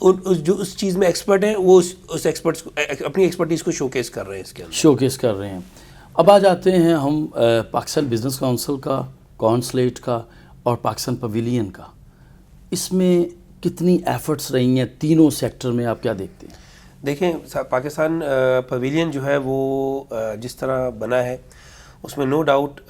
جو اس چیز میں ایکسپرٹ ہیں وہ اس ایکسپرٹس کو اپنی ایکسپرٹیز کو شوکیس کر رہے ہیں اس کے اندر. شوکیس کر رہے ہیں. اب آ جاتے ہیں ہم پاکستان بزنس کونسل کا, کونسلیٹ کا اور پاکستان پویلین کا. اس میں کتنی ایفرٹس رہی ہیں تینوں سیکٹر میں, آپ کیا دیکھتے ہیں؟ دیکھیں پاکستان پویلین جو ہے وہ جس طرح بنا ہے اس میں نو ڈاؤٹ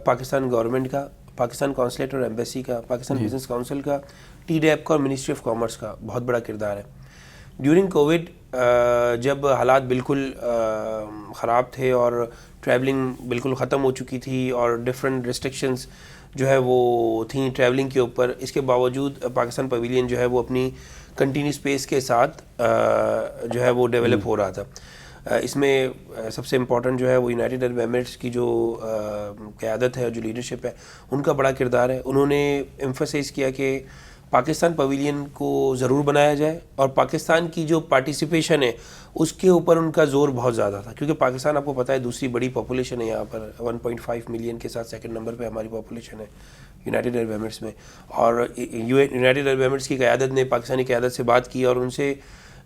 پاکستان گورنمنٹ کا, پاکستان کونسلیٹ اور ایمبیسی کا, پاکستان بزنس کونسل کا, ٹی ڈیپ کا اور منسٹری آف کامرس کا بہت بڑا کردار ہے. ڈیورنگ کووڈ جب حالات بالکل خراب تھے اور ٹریولنگ بالکل ختم ہو چکی تھی اور ڈفرینٹ ریسٹرکشنز جو ہے وہ تھیں ٹریولنگ کے اوپر, اس کے باوجود پاکستان پویلین جو ہے وہ اپنی کنٹینیوس پیس کے ساتھ جو ہے وہ ڈیولپ ہو رہا تھا. اس میں سب سے امپورٹنٹ جو ہے وہ یونائٹیڈ عرب ایمریٹس کی جو قیادت ہے, جو لیڈرشپ ہے, ان کا بڑا کردار ہے. انہوں نے ایمفسائز کیا کہ پاکستان پویلین کو ضرور بنایا جائے اور پاکستان کی جو پارٹیسپیشن ہے اس کے اوپر ان کا زور بہت زیادہ تھا, کیونکہ پاکستان آپ کو پتہ ہے دوسری بڑی پاپولیشن ہے یہاں پر, 1.5 ملین کے ساتھ سیکنڈ نمبر پہ ہماری پاپولیشن ہے یونائٹیڈ عرب ایمریٹس میں. اور یونائٹیڈ عرب ایمریٹس کی قیادت نے پاکستانی قیادت سے بات کی اور ان سے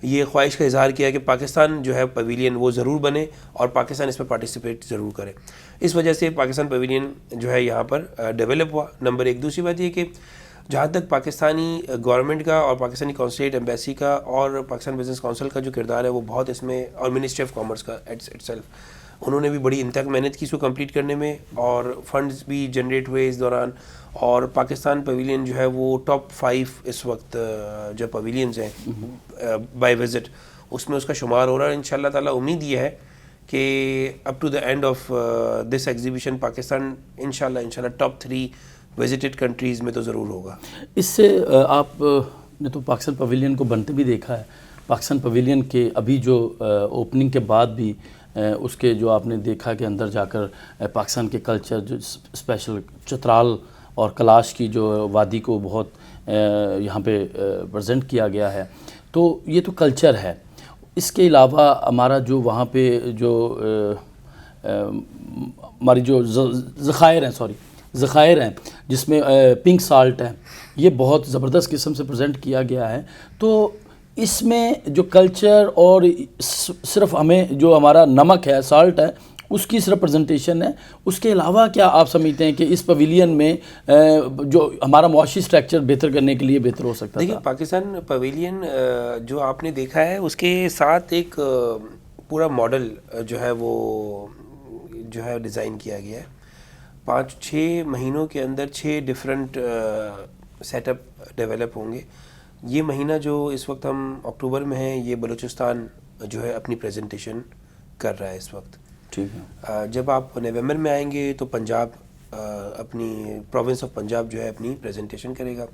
یہ خواہش کا اظہار کیا کہ پاکستان جو ہے پویلین وہ ضرور بنے اور پاکستان اس میں پارٹیسپیٹ ضرور کرے. اس وجہ سے پاکستان پویلین جو ہے یہاں پر ڈیولپ ہوا, نمبر ایک. دوسری بات یہ کہ جہاں تک پاکستانی گورنمنٹ کا اور پاکستانی کونسلیٹ ایمبیسی کا اور پاکستان بزنس کونسل کا جو کردار ہے وہ بہت اس میں, اور منسٹری آف کامرس کا اٹ سیلف, انہوں نے بھی بڑی انتہائی محنت کی اس کو کمپلیٹ کرنے میں, اور فنڈز بھی جنریٹ ہوئے اس دوران. اور پاکستان پویلین جو ہے وہ ٹاپ 5 اس وقت جو پویلینز ہیں بائی وزٹ, اس میں اس کا شمار ہو رہا ہے. انشاءاللہ تعالیٰ امید یہ ہے کہ up to the end of this exhibition Pakistan انشاءاللہ ٹاپ 3 وزٹڈ کنٹریز میں تو ضرور ہوگا. اس سے آپ نے تو پاکستان پویلین کو بنتے بھی دیکھا ہے, پاکستان پویلین کے ابھی جو اوپننگ کے بعد بھی اس کے جو آپ نے دیکھا کہ اندر جا کر پاکستان کے کلچر جو اسپیشل چترال اور کلاش کی جو وادی کو بہت یہاں پہ پریزنٹ کیا گیا ہے, تو یہ تو کلچر ہے. اس کے علاوہ ہمارا جو وہاں پہ جو ہماری جو ذخائر ہیں جس میں پنک سالٹ ہے, یہ بہت زبردست قسم سے پریزنٹ کیا گیا ہے. تو اس میں جو کلچر اور صرف ہمیں جو ہمارا نمک ہے, سالٹ ہے, اس کی صرف پریزنٹیشن ہے. اس کے علاوہ کیا آپ سمجھتے ہیں کہ اس پویلین میں جو ہمارا معاشی اسٹرکچر بہتر کرنے کے لیے بہتر ہو سکتا ہے؟ دیکھیں پاکستان پویلین جو آپ نے دیکھا ہے اس کے ساتھ ایک پورا ماڈل جو ہے وہ جو ہے ڈیزائن کیا گیا ہے. 5-6 مہینوں کے اندر 6 ڈفرینٹ سیٹ اپ ڈیولپ ہوں گے. یہ مہینہ جو اس وقت ہم اکتوبر میں ہیں, یہ بلوچستان جو ہے اپنی پریزنٹیشن کر رہا ہے اس وقت. ٹھیک ہے. جب آپ نومبر میں آئیں گے تو پنجاب اپنی پروونس آف پنجاب جو ہے اپنی پریزنٹیشن کرے گا.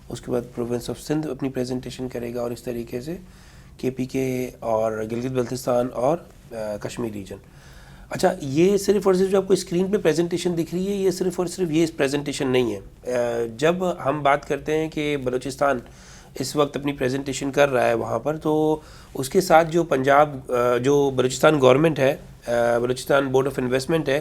اس کے بعد پروونس آف سندھ اپنی پریزنٹیشن کرے گا, اور اس طریقے سے KPK اور گلگت بلتستان اور کشمیر ریجن. اچھا, یہ صرف اور صرف جو آپ کو اسکرین پہ پریزنٹیشن دکھ رہی ہے, یہ صرف اور صرف یہ پریزنٹیشن نہیں ہے. جب ہم بات کرتے ہیں کہ بلوچستان اس وقت اپنی پریزنٹیشن کر رہا ہے وہاں پر, تو اس کے ساتھ جو پنجاب جو بلوچستان گورنمنٹ ہے, بلوچستان بورڈ آف انویسٹمنٹ ہے,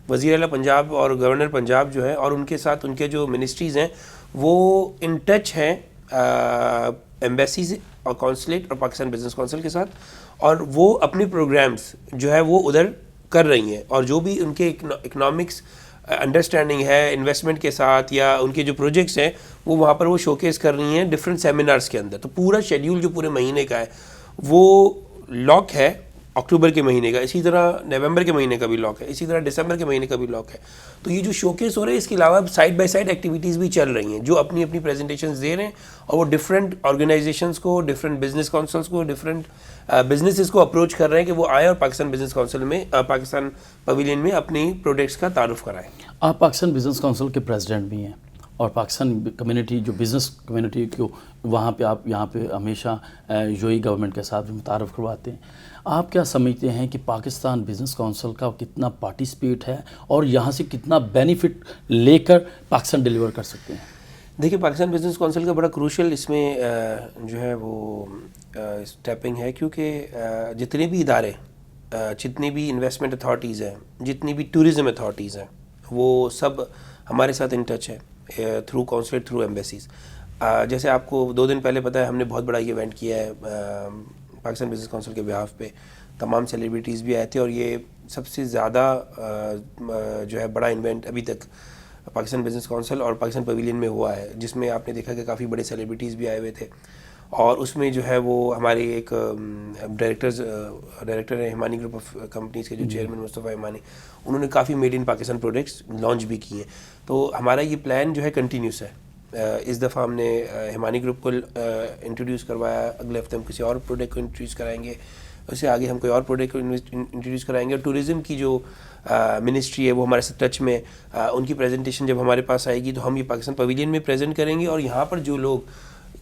وزیر اعلیٰ پنجاب اور گورنر پنجاب جو ہے, اور ان کے ساتھ ان کے جو منسٹریز ہیں وہ ان ٹچ ہیں ایمبیسیز اور کونسلیٹ اور پاکستان بزنس کونسل کے ساتھ, اور وہ اپنی پروگرامز جو ہے وہ ادھر کر رہی ہیں. اور جو بھی ان کے اکنامکس انڈرسٹینڈنگ ہے انویسٹمنٹ کے ساتھ یا ان کے جو پروجیکٹس ہیں وہ وہاں پر وہ شوکیس کر رہی ہیں ڈفرینٹ سیمینارز کے اندر. تو پورا شیڈیول جو پورے مہینے کا ہے وہ لاک ہے اکتوبر کے مہینے کا, اسی طرح نومبر کے مہینے کا بھی لاک ہے, اسی طرح دسمبر کے مہینے کا بھی لاک ہے. تو یہ جو شوکیس ہو رہا ہے اس کے علاوہ سائڈ بائی سائڈ ایکٹیویٹیز بھی چل رہی ہیں جو اپنی اپنی پریزنٹیشنز دے رہے ہیں, اور وہ ڈفرینٹ آرگنائزیشنز کو, ڈفرینٹ بزنس کونسلز کو, ڈفرینٹ بزنسز کو اپروچ کر رہے ہیں کہ وہ آئیں اور پاکستان بزنس کونسل میں, پاکستان پویلین میں اپنی پروڈکٹس کا تعارف کرائیں. آپ پاکستان بزنس کونسل کے پریزیڈنٹ بھی ہیں, اور پاکستان کمیونٹی جو بزنس کمیونٹی کو وہاں پہ آپ یہاں پہ ہمیشہ UAE گورنمنٹ کے ساتھ بھی متعارف کرواتے ہیں. آپ کیا سمجھتے ہیں کہ پاکستان بزنس کونسل کا کتنا پارٹیسپیٹ ہے اور یہاں سے کتنا بینیفٹ لے کر پاکستان ڈیلیور کر سکتے ہیں؟ دیکھیں پاکستان بزنس کونسل کا بڑا کروشل اس میں جو ہے وہ اسٹیپنگ ہے, کیونکہ جتنے بھی ادارے, جتنی بھی انویسٹمنٹ اتھارٹیز ہیں, جتنی بھی ٹورزم اتھارٹیز ہیں, وہ سب ہمارے ساتھ ان ٹچ ہے تھرو کونسلیٹ, تھرو ایمبیسیز. جیسے آپ کو 2 دن پہلے پتہ ہے ہم نے بہت بڑا یہ ایونٹ کیا ہے پاکستان بزنس کونسل کے بہاف پہ. تمام سیلیبریٹیز بھی آئے تھے اور یہ سب سے زیادہ جو ہے بڑا ایونٹ ابھی تک پاکستان بزنس کونسل اور پاکستان پویلین میں ہوا ہے، جس میں آپ نے دیکھا کہ کافی بڑے سیلیبریٹیز بھی آئے ہوئے تھے. اور اس میں جو ہے وہ ہمارے ایک ڈائریکٹر ہیں ہمانی گروپ آف کمپنیز کے جو چیئرمین مصطفیٰ ہمانی، انہوں نے کافی made in Pakistan products launch بھی کیے ہیں. تو ہمارا یہ پلان جو ہے کنٹینیوس ہے. اس دفعہ ہم نے ہمانی گروپ کو انٹروڈیوس کروایا، اگلے ہفتے ہم کسی اور پروڈکٹ کو انٹروڈیوس کرائیں گے، اس سے آگے ہم کوئی اور پروڈکٹ کو انٹروڈیوس کرائیں گے. اور ٹورزم کی جو منسٹری ہے وہ ہمارے ساتھ ٹچ میں، ان کی پریزنٹیشن جب ہمارے پاس آئے گی تو ہم یہ پاکستان پویلین میں پریزنٹ کریں گے. اور یہاں پر جو لوگ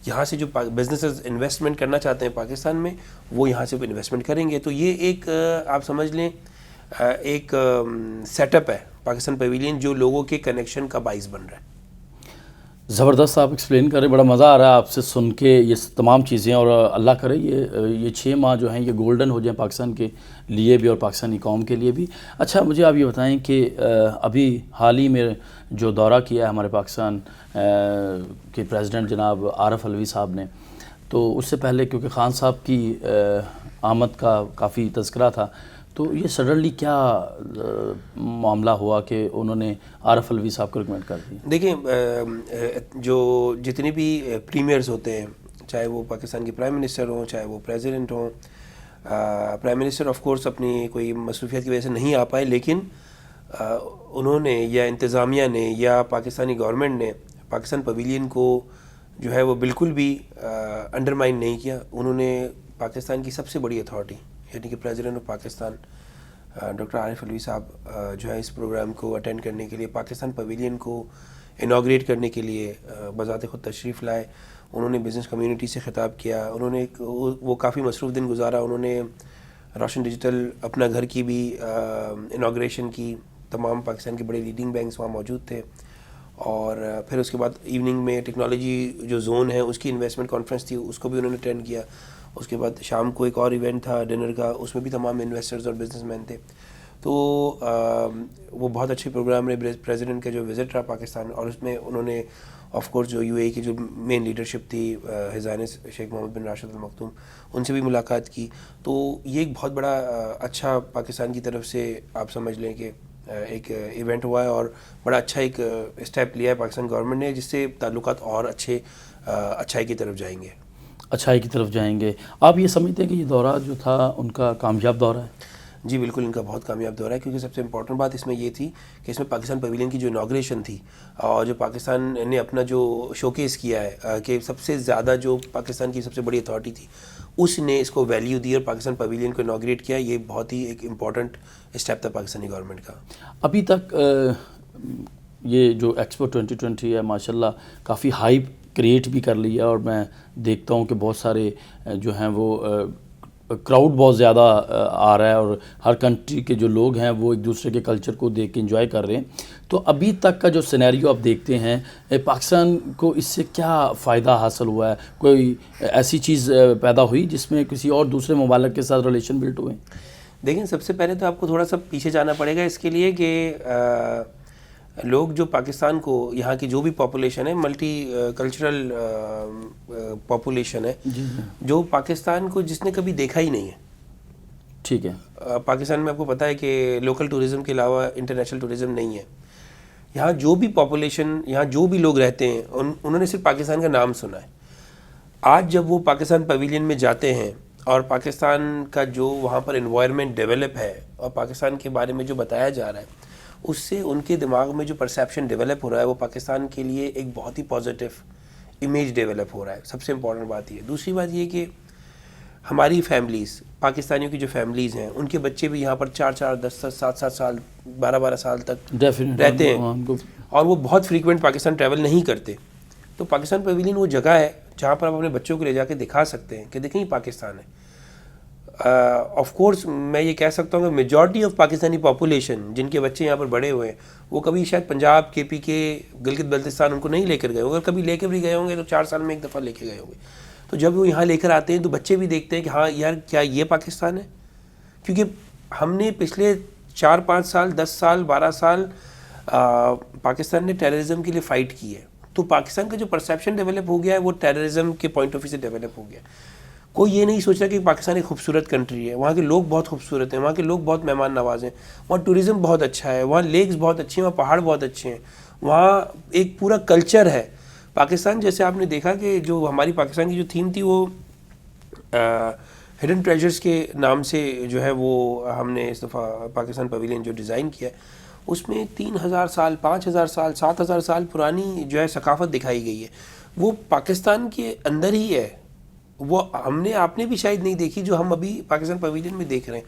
یہاں سے جو بزنسز انویسٹمنٹ کرنا چاہتے ہیں پاکستان میں، وہ یہاں سے انویسٹمنٹ کریں گے. تو یہ ایک آپ سمجھ لیں ایک سیٹ اپ ہے پاکستان پویلین جو لوگوں کے کنیکشن کا باعث بن رہا ہے. زبردست آپ ایکسپلین کر رہے ہیں، بڑا مزہ آ رہا ہے آپ سے سن کے یہ تمام چیزیں. اور اللہ کرے یہ 6 ماہ جو ہیں یہ گولڈن ہو جائیں پاکستان کے لیے بھی اور پاکستانی قوم کے لیے بھی. اچھا مجھے آپ یہ بتائیں کہ ابھی حال ہی میں جو دورہ کیا ہے ہمارے پاکستان کے پریزیڈنٹ جناب عارف علوی صاحب نے، تو اس سے پہلے کیونکہ خان صاحب کی آمد کا کافی تذکرہ تھا، تو یہ سڈنلی کیا معاملہ ہوا کہ انہوں نے عارف علوی صاحب کو ریکمینڈ کر دیا؟ دیکھیں جو جتنے بھی پریمیئرز ہوتے ہیں، چاہے وہ پاکستان کے پرائم منسٹر ہوں، چاہے وہ پریزیڈنٹ ہوں، پرائم منسٹر آف کورس اپنی کوئی مصروفیت کی وجہ سے نہیں آ پائے، لیکن انہوں نے یا انتظامیہ نے یا پاکستانی گورنمنٹ نے پاکستان پویلین کو جو ہے وہ بالکل بھی انڈرمائن نہیں کیا. انہوں نے پاکستان کی سب سے بڑی اتھارٹی یعنی کہ president of Pakistan doctor Arif Alvi صاحب جو ہے اس پروگرام کو اٹینڈ کرنے کے لیے، پاکستان پویلین کو انوگریٹ کرنے کے لیے بذات خود تشریف لائے. انہوں نے بزنس کمیونٹی سے خطاب کیا، انہوں نے وہ کافی مصروف دن گزارا. انہوں نے روشن ڈیجیٹل اپنا گھر کی بھی انوگریشن کی، تمام پاکستان کے بڑے لیڈنگ بینکس وہاں موجود تھے. اور پھر اس کے بعد ایوننگ میں ٹیکنالوجی جو زون ہے اس کی انویسٹمنٹ کانفرنس تھی، اس کو بھی انہوں نے اٹینڈ کیا. اس کے بعد شام کو ایک اور ایونٹ تھا ڈنر کا، اس میں بھی تمام انویسٹرز اور بزنس مین تھے. تو وہ بہت اچھے پروگرام رہے پریزیڈنٹ کا جو وزٹ رہا پاکستان. اور اس میں انہوں نے آف کورس جو یو اے کی جو مین لیڈرشپ تھی ہز ہائنس شیخ محمد بن راشد ال مکتوم، ان سے بھی ملاقات کی. تو یہ ایک بہت بڑا اچھا پاکستان کی طرف سے آپ سمجھ لیں کہ ایک ایونٹ ہوا ہے اور بڑا اچھا ایک اسٹیپ لیا ہے پاکستان گورنمنٹ نے، جس سے تعلقات اور اچھائی کی طرف جائیں گے. اچھائی کی طرف جائیں گے. آپ یہ سمجھتے ہیں کہ یہ دورہ جو تھا ان کا کامیاب دورہ ہے؟ جی بالکل، ان کا بہت کامیاب دورہ ہے، کیونکہ سب سے امپورٹنٹ بات اس میں یہ تھی کہ اس میں پاکستان پویلین کی جو انوگریشن تھی اور جو پاکستان نے اپنا جو شوکیس کیا ہے کہ سب سے زیادہ جو پاکستان کی سب سے بڑی اتھارٹی تھی اس نے اس کو ویلیو دی اور پاکستان پویلین کو انوگریٹ کیا. یہ بہت ہی ایک امپورٹنٹ اسٹیپ تھا پاکستانی گورنمنٹ کا. ابھی تک یہ جو ایکسپو 2020 ہے ماشاءاللہ کافی ہائپ کریٹ بھی کر لیا، اور میں دیکھتا ہوں کہ بہت سارے جو ہیں وہ کراؤڈ بہت زیادہ آ رہا ہے، اور ہر کنٹری کے جو لوگ ہیں وہ ایک دوسرے کے کلچر کو دیکھ کے انجوائے کر رہے ہیں. تو ابھی تک کا جو سینیریو آپ دیکھتے ہیں پاکستان کو اس سے کیا فائدہ حاصل ہوا ہے؟ کوئی ایسی چیز پیدا ہوئی جس میں کسی اور دوسرے ممالک کے ساتھ ریلیشن بلڈ ہوئے؟ دیکھیں سب سے پہلے تو آپ کو تھوڑا سا پیچھے جانا پڑے گا اس کے لیے کہ لوگ جو پاکستان کو یہاں کی جو بھی پاپولیشن ہے، ملٹی کلچرل پاپولیشن ہے، جو پاکستان کو جس نے کبھی دیکھا ہی نہیں ہے. ٹھیک ہے. پاکستان میں آپ کو پتہ ہے کہ لوکل ٹورزم کے علاوہ انٹرنیشنل ٹورزم نہیں ہے. یہاں جو بھی پاپولیشن، یہاں جو بھی لوگ رہتے ہیں انہوں نے صرف پاکستان کا نام سنا ہے. آج جب وہ پاکستان پویلین میں جاتے ہیں اور پاکستان کا جو وہاں پر انوائرمنٹ ڈیولپ ہے اور پاکستان کے بارے میں جو بتایا جا رہا ہے، اس سے ان کے دماغ میں جو پرسیپشن ڈیولپ ہو رہا ہے وہ پاکستان کے لیے ایک بہت ہی پازیٹیو امیج ڈیولپ ہو رہا ہے. سب سے امپورٹنٹ بات یہ. دوسری بات یہ کہ ہماری فیملیز، پاکستانیوں کی جو فیملیز ہیں، ان کے بچے بھی یہاں پر 4 10 7 سال 12 سال تک رہتے ہیں اور وہ بہت فریکوینٹ پاکستان ٹریول نہیں کرتے. تو پاکستان پویلین وہ جگہ ہے جہاں پر آپ اپنے بچوں کو لے جا کے دکھا سکتے ہیں کہ دیکھیں یہ پاکستان ہے. آف کورس میں یہ کہہ سکتا ہوں کہ میجورٹی آف پاکستانی پاپولیشن جن کے بچے یہاں پر بڑے ہوئے ہیں وہ کبھی شاید پنجاب، کے پی کے، گلگت بلتستان ان کو نہیں لے کر گئے. اگر کبھی لے کے بھی گئے ہوں گے تو 4 سال میں ایک دفعہ لے کے گئے ہوں گے. تو جب وہ یہاں لے کر آتے ہیں تو بچے بھی دیکھتے ہیں کہ ہاں یار کیا یہ پاکستان ہے. کیونکہ ہم نے پچھلے 4 5 سال 10 سال 12 سال پاکستان نے ٹیررزم کے لیے فائٹ کی ہے. تو پاکستان کا جو پرسیپشن ڈیولپ ہو گیا ہے وہ ٹیررزم کے پوائنٹ آف ویو سے ڈیولپ ہو گیا. کوئی یہ نہیں سوچ رہا کہ پاکستان ایک خوبصورت کنٹری ہے, وہاں کے لوگ بہت خوبصورت ہیں, وہاں کے لوگ بہت مہمان نواز ہیں, وہاں ٹوریزم بہت اچھا ہے, وہاں لیکس بہت اچھے ہیں, وہاں پہاڑ بہت اچھے ہیں, وہاں ایک پورا کلچر ہے. پاکستان جیسے آپ نے دیکھا کہ جو ہماری پاکستان کی جو تھیم تھی وہ ہڈن ٹریجرز کے نام سے جو ہے وہ ہم نے اس دفعہ پاکستان پویلین جو ڈیزائن کیا ہے اس میں 3000 سال 5000 سال 7000 سال پرانی جو ہے ثقافت دکھائی گئی ہے. وہ پاکستان کے اندر ہی ہے, وہ ہم نے آپ نے بھی شاید نہیں دیکھی جو ہم ابھی پاکستان پویلین میں دیکھ رہے ہیں.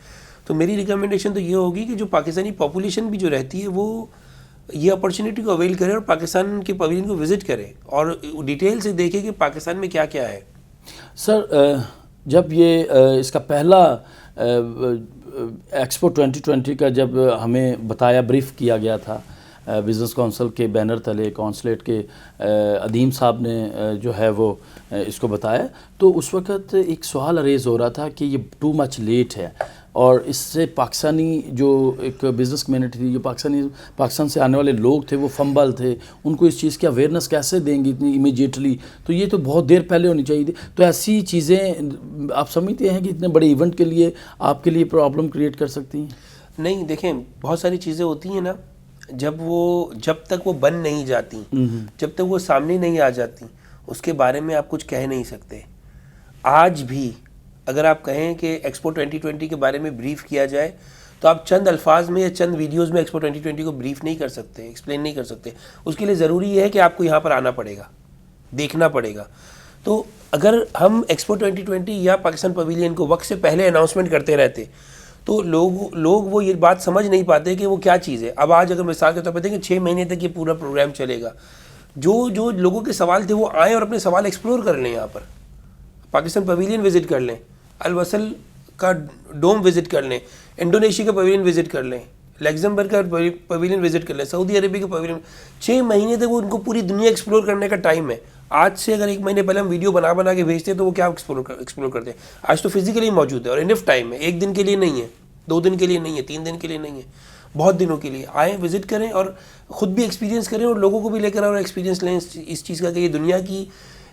تو میری ریکمنڈیشن تو یہ ہوگی کہ جو پاکستانی پاپولیشن بھی جو رہتی ہے وہ یہ اپرچونیٹی کو اویل کرے اور پاکستان کے پویلین کو وزٹ کرے اور ڈیٹیل سے دیکھے کہ پاکستان میں کیا کیا ہے. سر جب یہ اس کا پہلا ایکسپو 2020 کا جب ہمیں بتایا بریف کیا گیا تھا بزنس کونسل کے بینر تلے کونسلیٹ کے عدیم صاحب نے جو ہے وہ اس کو بتایا, تو اس وقت ایک سوال ریز ہو رہا تھا کہ یہ ٹو مچ لیٹ ہے اور اس سے پاکستانی جو ایک بزنس کمیونٹی تھی, جو پاکستان سے آنے والے لوگ تھے وہ فمبل تھے, ان کو اس چیز کی اویئرنیس کیسے دیں گے اتنی امیجیٹلی, تو یہ تو بہت دیر پہلے ہونی چاہیے تھی. تو ایسی چیزیں آپ سمجھتے ہیں کہ اتنے بڑے ایونٹ کے لیے آپ کے لیے پرابلم کریٹ کر سکتی ہیں؟ نہیں, دیکھیں بہت ساری چیزیں ہوتی ہیں نا, جب تک وہ بن نہیں جاتی, جب تک وہ سامنے نہیں آ جاتی, اس کے بارے میں آپ کچھ کہہ نہیں سکتے. آج بھی اگر آپ کہیں کہ ایکسپو 2020 کے بارے میں بریف کیا جائے تو آپ چند الفاظ میں یا چند ویڈیوز میں ایکسپو 2020 کو بریف نہیں کر سکتے, ایکسپلین نہیں کر سکتے. اس کے لیے ضروری یہ ہے کہ آپ کو یہاں پر آنا پڑے گا, دیکھنا پڑے گا. تو اگر ہم ایکسپو 2020 یا پاکستان پویلین کو وقت سے پہلے اناؤنسمنٹ کرتے رہتے تو لوگ وہ یہ بات سمجھ نہیں پاتے کہ وہ کیا چیز ہے. اب آج اگر مثال کے طور پہ دیکھیں 6 مہینے تک یہ پورا پروگرام چلے گا, جو لوگوں کے سوال تھے وہ آئیں اور اپنے سوال ایکسپلور کر لیں, یہاں پر پاکستان پویلین وزٹ کر لیں, الوصل کا ڈوم وزٹ کر لیں, انڈونیشیا کا پویلین وزٹ کر لیں, لیگزمبرگ کا پویلین وزٹ کر لیں, سعودی عربیہ کا پویلین. 6 مہینے تک وہ ان کو پوری دنیا ایکسپلور کرنے کا ٹائم ہے. آج سے اگر 1 مہینے پہلے ہم ویڈیو بنا کے بھیجتے ہیں تو وہ کیا ایکسپلور کرتے ہیں. آج تو فزیکلی موجود ہے اور انف ٹائم ہے, 1 دن کے لیے نہیں ہے, 2 دن کے لیے نہیں ہے, 3 دن کے لیے نہیں ہے, بہت دنوں کے لیے. آئیں, وزٹ کریں اور خود بھی ایکسپیرینس کریں اور لوگوں کو بھی لے کر اور ایکسپیرینس لیں اس چیز کا کہ یہ دنیا کی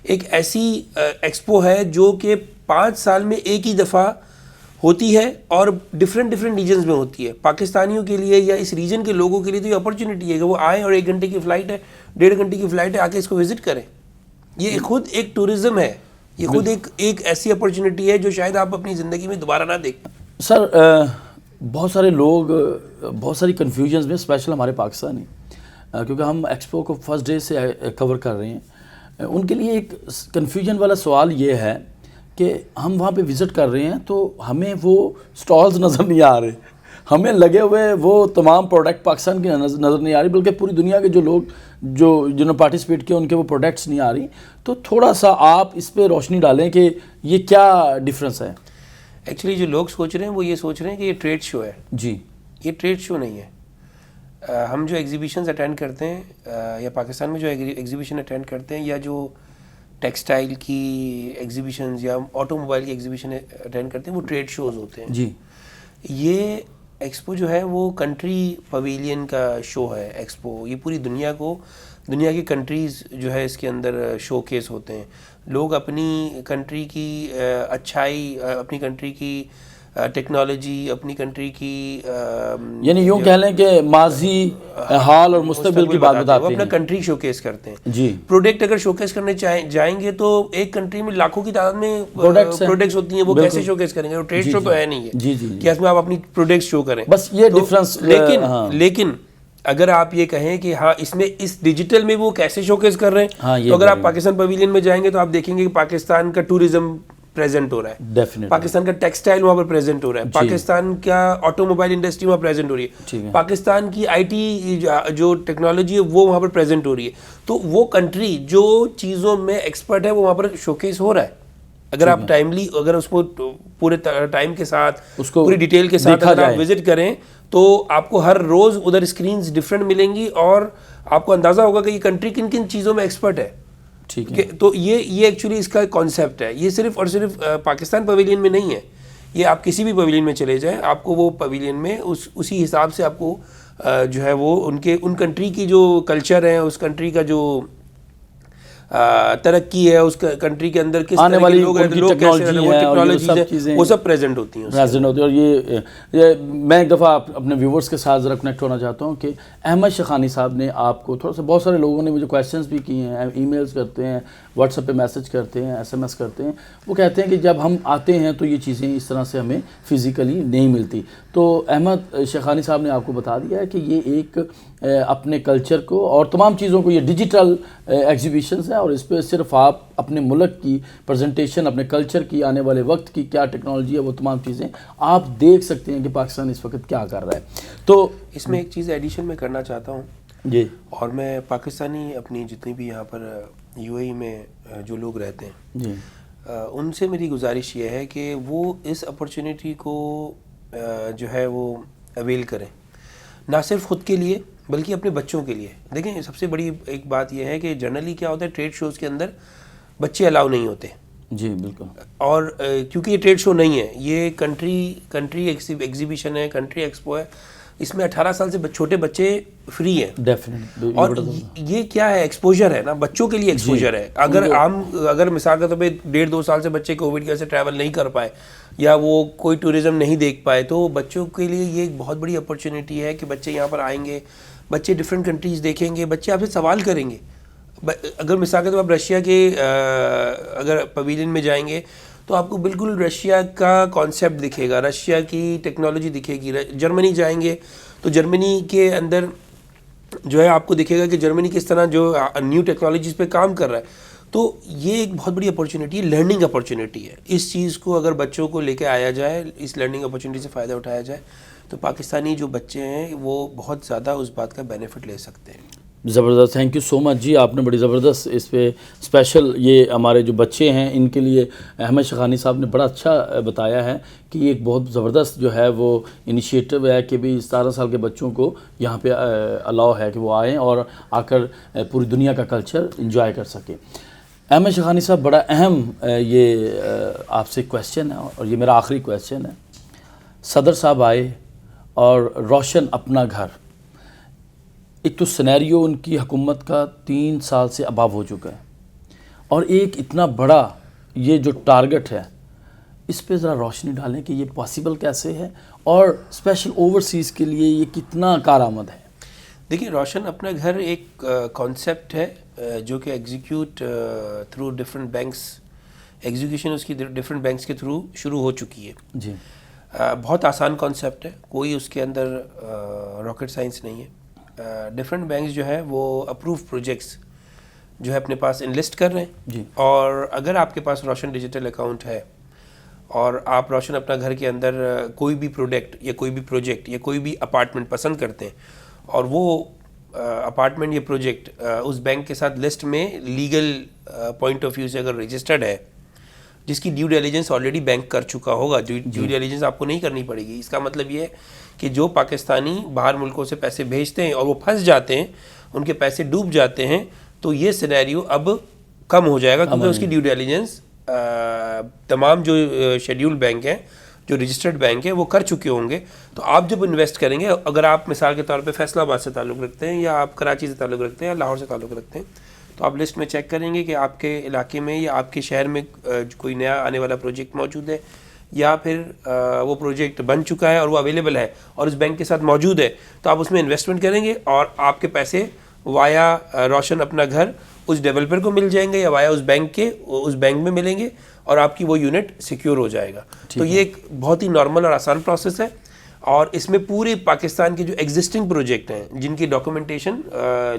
ایک ایسی ایکسپو ہے جو کہ 5 سال میں ایک ہی دفعہ ہوتی ہے اور ڈفرینٹ ریجنز میں ہوتی ہے. پاکستانیوں کے لیے یا اس ریجن کے لوگوں کے لیے تو یہ اپرچونیٹی ہے کہ وہ آئیں اور 1 گھنٹے کی فلائٹ ہے, 1.5 گھنٹے کی فلائٹ ہے, آ کے اس کو وزٹ کریں. یہ خود ایک ٹورزم ہے, یہ خود ایک ایسی اپرچونیٹی ہے جو شاید آپ اپنی زندگی میں دوبارہ نہ دیکھ. سر بہت سارے لوگ بہت ساری کنفیوژنز میں, اسپیشل ہمارے پاکستانی, کیونکہ ہم ایکسپو کو فرسٹ ڈے سے کور کر رہے ہیں, ان کے لیے ایک کنفیوژن والا سوال یہ ہے کہ ہم وہاں پہ وزٹ کر رہے ہیں تو ہمیں وہ سٹالز نظر نہیں آ رہے, ہمیں لگے ہوئے وہ تمام پروڈکٹ پاکستان کی نظر نہیں آ رہی, بلکہ پوری دنیا کے جو لوگ جنہوں نے پارٹیسپیٹ کیا ان کے وہ پروڈکٹس نہیں آ رہی. تو تھوڑا سا آپ اس پہ روشنی ڈالیں کہ یہ کیا ڈفرینس ہے. ایکچولی جو لوگ سوچ رہے ہیں وہ یہ سوچ رہے ہیں کہ یہ ٹریڈ شو ہے. جی, یہ ٹریڈ شو نہیں ہے. ہم جو ایگزیبیشنز اٹینڈ کرتے ہیں یا پاکستان میں جو ایگزیبیشن اٹینڈ کرتے ہیں یا جو ٹیکسٹائل کی ایگزیبیشنز یا آٹو موبائل کی ایگزیبیشن اٹینڈ کرتے ہیں وہ ٹریڈ شوز ہوتے ہیں. جی, یہ ایکسپو جو ہے وہ کنٹری پویلین کا شو ہے. ایکسپو یہ پوری دنیا کو, دنیا کی کنٹریز جو ہے اس کے اندر شو کیس ہوتے ہیں. لوگ اپنی کنٹری کی اچھائی, اپنی کنٹری کی ٹیکنالوجی, اپنی کنٹری کی یعنی یوں کہہ لیں کہ ماضی, حال اور مستقبل کی بات بتاتے ہیں, اپنا کنٹری شو کیس کرتے ہیں. جی, پروڈکٹ اگر شو کیس کرنے جائیں گے تو ایک کنٹری میں لاکھوں کی تعداد میں پروڈکٹس ہوتی ہیں, وہ کیسے شو کیس کریں گے؟ وہ ٹریڈ شو تو ہے نہیں ہے. جی جی, کہ اس میں آپ اپنی پروڈکٹس شو کریں. بس یہ ڈفرینس. لیکن اگر آپ یہ کہیں کہ ہاں اس میں اس ڈیجیٹل میں وہ کیسے شو کیس کر رہے ہیں, تو اگر آپ پاکستان پویلین میں جائیں گے تو آپ دیکھیں گے کہ پاکستان کا ٹورزم پریزنٹ ہو رہا ہے, پاکستان کا ٹیکسٹائل وہاں پر پریزنٹ ہو رہا ہے, پاکستان کا آٹو موبائل انڈسٹری وہاں پریزنٹ ہو رہی ہے, پاکستان کی IT جو ٹیکنالوجی ہے وہ وہاں پر پریزنٹ ہو رہی ہے. تو وہ کنٹری جو چیزوں میں ایکسپرٹ ہے وہ وہاں پر شوکیس ہو رہا ہے. اگر آپ ٹائملی, اگر اس کو پورے ٹائم کے ساتھ, پوری ڈیٹیل کے ساتھ اگر آپ وزٹ کریں تو آپ کو ہر روز ادھر اسکرینز ڈفرینٹ ملیں گی اور آپ کو اندازہ ہوگا کہ یہ کنٹری کن کن چیزوں میں ایکسپرٹ ہے. تو یہ ایکچولی اس کا کانسیپٹ ہے. یہ صرف اور صرف پاکستان پویلین میں نہیں ہے, یہ آپ کسی بھی پویلین میں چلے جائیں, آپ کو وہ پویلین میں اسی حساب سے آپ کو جو ہے وہ ان کنٹری کی جو کلچر ہے, اس کنٹری کا جو ترقی ہے اس کنٹری کے اندر، کس آنے طرح والی کے لوگ ہیں، ان کی لوگ کیسے ہیں، وہ ٹیکنالوجی ہے اور یہ سب ٹیکنالوجیز چیزیں ہیں، وہ سب پریزنٹ ہوتی ہیں پریزنٹ ہوتی ہے. اور یہ میں ایک دفعہ اپنے ویورز کے ساتھ ذرا کنیکٹ ہونا چاہتا ہوں کہ احمد شیخانی صاحب نے آپ کو تھوڑا سا، بہت سارے لوگوں نے مجھے کویشچنز بھی کیے ہیں، ای میلز کرتے ہیں، واٹس ایپ پہ میسج کرتے ہیں، ایس ایم ایس کرتے ہیں. وہ کہتے ہیں کہ جب ہم آتے ہیں تو یہ چیزیں اس طرح سے ہمیں فزیکلی نہیں ملتی. تو احمد شیخانی صاحب نے آپ کو بتا دیا ہے کہ یہ ایک اپنے کلچر کو اور تمام چیزوں کو، یہ ڈیجیٹل ایگزیبیشنز ہیں اور اس پہ صرف آپ اپنے ملک کی پریزنٹیشن، اپنے کلچر کی، آنے والے وقت کی کیا ٹیکنالوجی ہے، وہ تمام چیزیں آپ دیکھ سکتے ہیں کہ پاکستان اس وقت کیا کر رہا ہے. تو اس میں ایک چیز ایڈیشن میں کرنا چاہتا ہوں جی، اور میں پاکستانی اپنی جتنی بھی یہاں پر یو اے ای میں جو لوگ رہتے ہیں جی، ان سے میری گزارش یہ ہے کہ وہ اس اپرچونیٹی کو جو ہے وہ اویل کریں، نہ صرف خود کے لیے بلکہ اپنے بچوں کے لیے. دیکھیں سب سے بڑی ایک بات یہ ہے کہ جنرلی کیا ہوتا ہے، ٹریڈ شوز کے اندر بچے الاؤ نہیں ہوتے، جی بالکل. اور کیونکہ یہ ٹریڈ شو نہیں ہے، یہ کنٹری ایگزیبیشن ہے، کنٹری ایکسپو ہے. اس میں 18 سال سے چھوٹے بچے فری ہیں. ڈیفینیٹلی. اور یہ کیا ہے، ایکسپوجر ہے نا، بچوں کے لیے ایکسپوجر ہے. اگر مثال کے طور پہ 1.5-2 سال سے بچے کووڈ کی وجہ سے ٹریول نہیں کر پائے یا وہ کوئی ٹورزم نہیں دیکھ پائے، تو بچوں کے لیے یہ ایک بہت بڑی اپرچونیٹی ہے کہ بچے یہاں پر آئیں گے، بچے ڈفرینٹ کنٹریز دیکھیں گے، بچے آپ سے سوال کریں گے. اگر مثال کے طور پر آپ رشیا کے اگر پویلین میں جائیں گے تو آپ کو بالکل رشیا کا کانسیپٹ دکھے گا، رشیا کی ٹیکنالوجی دکھے گی. جرمنی جائیں گے تو جرمنی کے اندر جو ہے آپ کو دکھے گا کہ جرمنی کس طرح جو نیو ٹیکنالوجیز پہ کام کر رہا ہے. تو یہ ایک بہت بڑی اپرچونیٹی ہے، لرننگ اپرچونیٹی ہے. اس چیز کو اگر بچوں کو لے کے آیا جائے، اس لرننگ اپرچونیٹی سے فائدہ اٹھایا جائے، تو پاکستانی جو بچے ہیں وہ بہت زیادہ اس بات کا بینیفٹ لے سکتے ہیں. زبردست. تھینک یو سو مچ جی، آپ نے بڑی زبردست اس پہ اسپیشل یہ ہمارے جو بچے ہیں ان کے لیے احمد شیخانی صاحب نے بڑا اچھا بتایا ہے کہ یہ ایک بہت زبردست جو ہے وہ انیشیٹو ہے کہ بھی 17 سال کے بچوں کو یہاں پہ الاؤ ہے کہ وہ آئیں اور آ کر پوری دنیا کا کلچر انجوائے کر سکیں. احمد شیخانی صاحب، بڑا اہم یہ آپ سے کویسچن ہے اور یہ میرا آخری کویسچن ہے. صدر صاحب آئے اور روشن اپنا گھر، ایک تو سینیریو ان کی حکومت کا 3 سال سے اباو ہو چکا ہے، اور ایک اتنا بڑا یہ جو ٹارگٹ ہے اس پہ ذرا روشنی ڈالیں کہ یہ پاسبل کیسے ہے اور اسپیشل اوورسیز کے لیے یہ کتنا کارآمد ہے. دیکھیے، روشن اپنا گھر ایک کانسیپٹ ہے جو کہ execute through different banks, execution اس کی ڈفرینٹ بینکس کے تھرو شروع ہو چکی ہے. جی، بہت آسان کانسیپٹ ہے، کوئی اس کے اندر راکٹ سائنس نہیں ہے. ڈفرینٹ بینکس جو ہے وہ اپروو پروجیکٹس جو ہے اپنے پاس انلسٹ کر رہے ہیں. جی، اور اگر آپ کے پاس روشن ڈیجیٹل اکاؤنٹ ہے اور آپ روشن اپنا گھر کے اندر کوئی بھی پروڈکٹ یا کوئی بھی پروجیکٹ یا کوئی بھی اپارٹمنٹ پسند کرتے ہیں اور وہ اپارٹمنٹ یا پروجیکٹ اس بینک کے ساتھ لسٹ میں لیگل پوائنٹ آف ویو سے اگر رجسٹرڈ ہے، جس کی ڈیو ڈیلیجنس آلریڈی بینک کر چکا ہوگا، ڈیو ڈیلیجنس آپ کو نہیں کرنی پڑے گی. اس کا مطلب یہ ہے کہ جو پاکستانی باہر ملکوں سے پیسے بھیجتے ہیں اور وہ پھنس جاتے ہیں، ان کے پیسے ڈوب جاتے ہیں، تو یہ سینیریو اب کم ہو جائے گا، کیونکہ اس کی ڈیو ڈیلیجنس تمام جو شیڈیول بینک ہیں، جو رجسٹرڈ بینک ہیں، وہ کر چکے ہوں گے. تو آپ جب انویسٹ کریں گے، اگر آپ مثال کے طور پہ فیصل آباد سے تعلق رکھتے ہیں یا آپ کراچی سے تعلق رکھتے ہیں یا لاہور سے تعلق رکھتے ہیں، تو آپ لسٹ میں چیک کریں گے کہ آپ کے علاقے میں یا آپ کے شہر میں کوئی نیا آنے والا پروجیکٹ موجود ہے یا پھر وہ پروجیکٹ بن چکا ہے اور وہ اویلیبل ہے اور اس بینک کے ساتھ موجود ہے، تو آپ اس میں انویسٹمنٹ کریں گے اور آپ کے پیسے وایا روشن اپنا گھر اس ڈیولپر کو مل جائیں گے یا وایا اس بینک میں ملیں گے اور آپ کی وہ یونٹ سیکیور ہو جائے گا. تو یہ ایک بہت ہی نارمل اور آسان پروسیس ہے، اور اس میں پورے پاکستان کے جو ایگزسٹنگ پروجیکٹ ہیں جن کی ڈاکومنٹیشن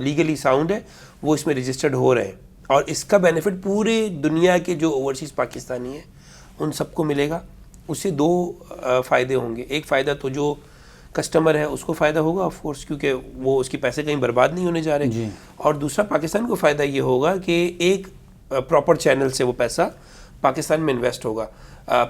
لیگلی ساؤنڈ ہے، وہ اس میں رجسٹرڈ ہو رہے ہیں. اور اس کا بینیفٹ پورے دنیا کے جو اوورسیز پاکستانی ہیں ان سب کو ملے گا. اس سے 2 فائدے ہوں گے. ایک فائدہ تو جو کسٹمر ہے اس کو فائدہ ہوگا آف کورس، کیونکہ وہ اس کے پیسے کہیں برباد نہیں ہونے جا رہے. اور دوسرا پاکستان کو فائدہ یہ ہوگا کہ ایک پراپر چینل سے وہ پیسہ پاکستان میں انویسٹ ہوگا.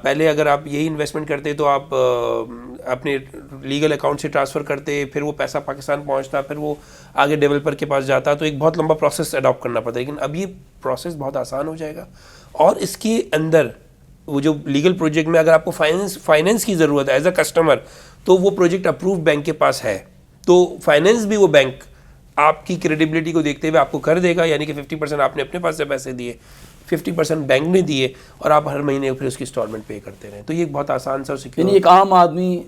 پہلے اگر آپ یہی انویسٹمنٹ کرتے تو آپ اپنے لیگل اکاؤنٹ سے ٹرانسفر کرتے، پھر وہ پیسہ پاکستان پہنچتا، پھر وہ آگے ڈیولپر کے پاس جاتا، تو ایک بہت لمبا پروسیس اڈاپٹ کرنا پڑتا ہے. لیکن اب یہ پروسیس بہت آسان ہو جائے گا. اور اس کے اندر وہ جو لیگل پروجیکٹ میں اگر آپ کو فائنینس کی ضرورت ہے ایز اے کسٹمر، تو وہ پروجیکٹ اپروو بینک کے پاس ہے، تو فائنینس بھی وہ بینک آپ کی کریڈیبلٹی کو دیکھتے ہوئے آپ کو کر دے گا, یعنی کہ 50% آپ نے اپنے پاس سے پیسے دیے, 50% بینک نے دیے, اور آپ ہر مہینے پھر اس کی انسٹالمنٹ پے کرتے رہیں. تو یہ ایک بہت آسان سا اور سیکیور, یعنی ایک عام آدمی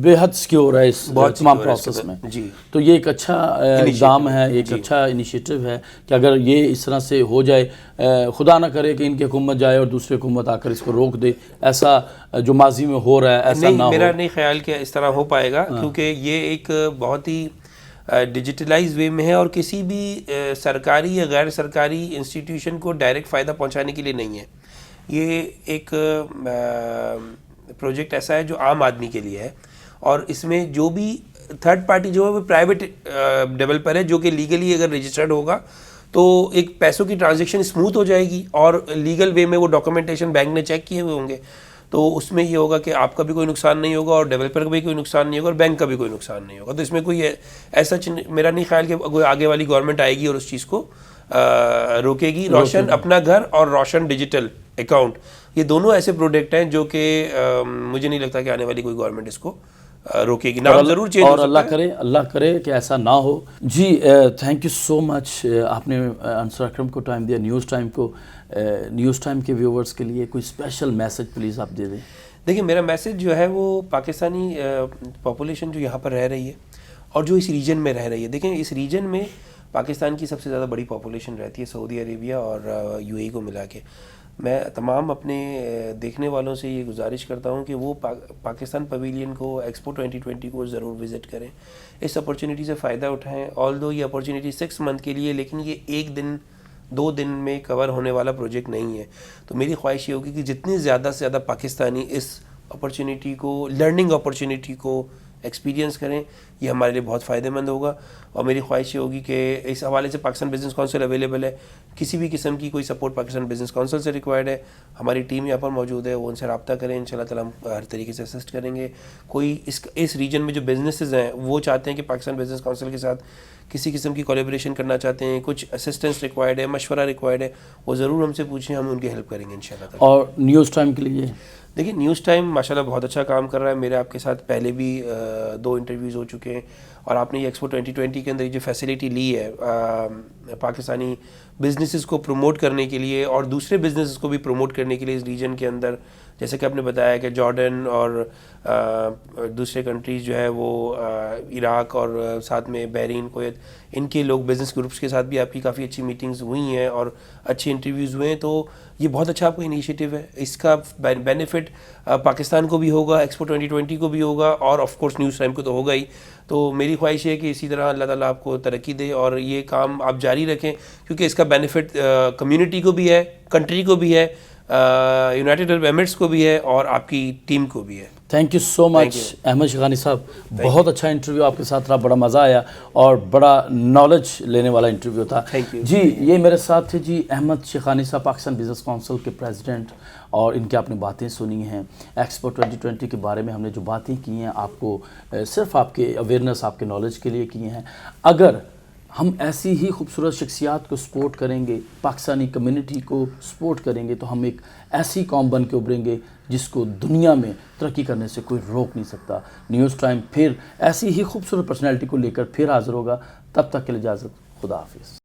بے حد سیکیور ہے اس تمام پروسیس میں. جی, تو یہ ایک اچھا اقدام ہے, ایک اچھا انیشیٹو ہے کہ اگر یہ اس طرح سے ہو جائے, خدا نہ کرے کہ ان کی حکومت جائے اور دوسری حکومت آ کر اس کو روک دے, ایسا جو ماضی میں ہو رہا ہے ایسا نہ ہو. میرا نہیں خیال کہ اس طرح ہو پائے گا, کیونکہ یہ ایک بہت ہی ڈیجیٹلائز وے میں ہے, اور کسی بھی سرکاری یا غیر سرکاری انسٹیٹیوشن کو ڈائریکٹ فائدہ پہنچانے کے لیے نہیں ہے. یہ ایک پروجیکٹ ایسا ہے جو عام آدمی کے لیے ہے, اور اس میں جو بھی تھرڈ پارٹی جو ہے وہ پرائیویٹ ڈیولپر ہے جو کہ لیگلی اگر رجسٹرڈ ہوگا تو ایک پیسوں کی ٹرانزیکشن اسموتھ ہو جائے گی, اور لیگل وے میں وہ ڈاکومنٹیشن بینک نے چیک کیے ہوئے ہوں گے. تو اس میں یہ ہوگا کہ آپ کا بھی کوئی نقصان نہیں ہوگا, اور ڈیولپر کا بھی کوئی نقصان نہیں ہوگا, اور بینک کا بھی کوئی نقصان نہیں ہوگا. تو اس میں کوئی ایسا میرا نہیں خیال کہ کوئی آگے والی گورنمنٹ آئے گی اور اس چیز کو روکے گی. روشن اپنا گھر اور روشن ڈیجیٹل اکاؤنٹ, یہ دونوں ایسے پروڈکٹ ہیں جو کہ مجھے نہیں لگتا کہ آنے والی کوئی گورنمنٹ اس کو روکے گی. نام ضرور چینج اور اللہ کرے کہ ایسا نہ ہو. جی تھینک یو سو مچ, آپ نے انصر اکرم کو ٹائم دیا, نیوز ٹائم کو, نیوز ٹائم کے ویورز کے لیے کوئی اسپیشل میسج پلیز آپ دے دیں. دیکھیں, میرا میسج جو ہے وہ پاکستانی پاپولیشن جو یہاں پر رہ رہی ہے اور جو اس ریجن میں رہ رہی ہے, دیکھیں اس ریجن میں پاکستان کی سب سے زیادہ بڑی پاپولیشن رہتی ہے, سعودی عربیہ اور یو اے کو ملا کے. میں تمام اپنے دیکھنے والوں سے یہ گزارش کرتا ہوں کہ وہ پاکستان پویلین کو, ایکسپو 2020 کو ضرور وزٹ کریں, اس اپرچونیٹی سے فائدہ اٹھائیں. آلدو یہ اپرچونیٹی 6 منتھ کے لیے, لیکن یہ 1 دن 2 دن میں کور ہونے والا پروجیکٹ نہیں ہے. تو میری خواہش یہ ہوگی کہ جتنے زیادہ سے زیادہ پاکستانی اس اپرچونیٹی کو, لرننگ اپرچونیٹی کو ایکسپیرینس کریں, یہ ہمارے لیے بہت فائدہ مند ہوگا. اور میری خواہش یہ ہوگی کہ اس حوالے سے پاکستان بزنس کونسل اویلیبل ہے, کسی بھی قسم کی کوئی سپورٹ پاکستان بزنس کونسل سے ریکوائرڈ ہے, ہماری ٹیم یہاں پر موجود ہے, وہ ان سے رابطہ کریں, انشاءاللہ تعالیٰ ہم ہر طریقے سے اسسٹ کریں گے. کوئی اس ریجن میں جو بزنسز ہیں وہ چاہتے ہیں کہ پاکستان بزنس کونسل کے ساتھ کسی قسم کی کولیبریشن کرنا چاہتے ہیں, کچھ اسسٹنس ریکوائرڈ ہے, مشورہ ریکوائرڈ ہے, وہ ضرور ہم سے پوچھیں, ہم ان کی ہیلپ کریں گے انشاءاللہ تعالیٰ. اور نیوز ٹائم کے لیے دیکھیں, نیوز ٹائم ماشاءاللہ بہت اچھا کام کر رہا ہے. میرے آپ کے ساتھ پہلے بھی 2 انٹرویوز ہو چکے ہیں, اور آپ نے یہ ایکسپو 2020 کے اندر جو فیسلٹی لی ہے پاکستانی بزنسز کو پروموٹ کرنے کے لیے اور دوسرے بزنسز کو بھی پروموٹ کرنے کے لیے اس ریجن کے اندر, جیسے کہ آپ نے بتایا کہ جارڈن اور دوسرے کنٹریز جو ہے وہ عراق اور ساتھ میں بحرین, کویت, ان کے لوگ بزنس گروپس کے ساتھ بھی آپ کی کافی اچھی میٹنگز ہوئی ہیں اور اچھے انٹرویوز ہوئے ہیں. تو یہ بہت اچھا آپ کا انیشیٹو ہے, اس کا بینیفٹ پاکستان کو بھی ہوگا, ایکسپو 2020 کو بھی ہوگا, اور آف کورس نیوز ٹائم کو تو ہوگا ہی. تو میری خواہش ہے کہ اسی طرح اللہ تعالیٰ آپ کو ترقی دے اور یہ کام آپ جاری رکھیں, کیونکہ اس کا بینیفٹ کمیونٹی کو بھی ہے, کنٹری کو بھی ہے, یونائٹڈ عرب ایمریٹس کو بھی ہے, اور آپ کی ٹیم کو بھی ہے. تھینک یو سو مچ احمد شیخانی صاحب, بہت اچھا انٹرویو آپ کے ساتھ رہا, بڑا مزہ آیا اور بڑا نالج لینے والا انٹرویو تھا. جی یہ میرے ساتھ تھے جی احمد شیخانی صاحب, پاکستان بزنس کونسل کے پریزیڈنٹ, اور ان کی آپ نے باتیں سنی ہیں ایکسپو 2020 کے بارے میں. ہم نے جو باتیں کی ہیں آپ کو صرف آپ کے اویئرنیس, آپ کے نالج کے لیے کی ہیں. اگر ہم ایسی ہی خوبصورت شخصیات کو سپورٹ کریں گے, پاکستانی کمیونٹی کو سپورٹ کریں گے, تو ہم ایک ایسی قوم بن کے ابھریں گے جس کو دنیا میں ترقی کرنے سے کوئی روک نہیں سکتا. نیوز ٹائم پھر ایسی ہی خوبصورت پرسنالٹی کو لے کر پھر حاضر ہوگا. تب تک کے لیے اجازت, خدا حافظ.